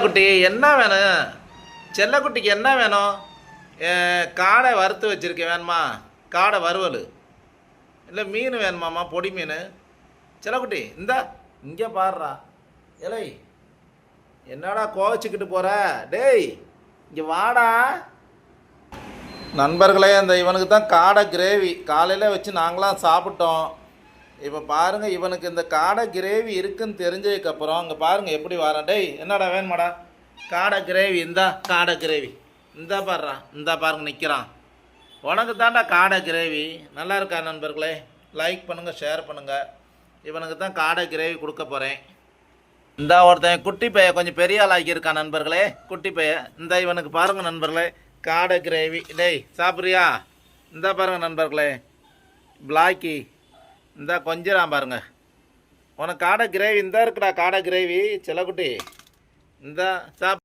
குட்டி என்ன வேணும்? செல்லக்குட்டிக்கு என்ன வேணும்? காடை வறுத்து வச்சுருக்கேன், வேணுமா? காடை வறுவல் இல்லை மீன் வேணுமாம்மா? பொடி மீன். செல்லக்குட்டி இந்தா இங்கே பாடுறா. இலை என்னடா கோவச்சிக்கிட்டு போகிற? டேய் இங்கே வாடா. நண்பர்களே, அந்த இவனுக்கு தான் காடை கிரேவி காலையில் வச்சு நாங்களாம் சாப்பிட்டோம். இப்போ பாருங்கள், இவனுக்கு இந்த காடை கிரேவி இருக்குன்னு தெரிஞ்சதுக்கப்புறம் அங்கே பாருங்கள் எப்படி வரான். டேய் என்னடா வேணுமாடா? காடை கிரேவி இந்தா, காடை கிரேவி இந்தா பாடுறான். இந்தா பாருங்க நிற்கிறான். உனக்கு தாண்டா காடை கிரேவி. நல்லா இருக்கா நண்பர்களே? லைக் பண்ணுங்கள், ஷேர் பண்ணுங்கள். இவனுக்கு தான் காடை கிரேவி கொடுக்க போகிறேன். இந்த ஒருத்தன் குட்டி பைய கொஞ்சம் பெரிய ஆள் ஆக்கியிருக்கான் நண்பர்களே. குட்டி பைய இந்த இவனுக்கு பாருங்கள் நண்பர்களே, காடை கிரேவி. டேய் சாப்பிட்றியா? இந்தா பாருங்கள் நண்பர்களே, பிளாக்கி இந்தா கொஞ்சம் பாருங்க. உனக்கு காடை கிரேவி இந்தா இருக்குடா, காடை கிரேவி. செல்லக்குட்டி இந்தா சாப்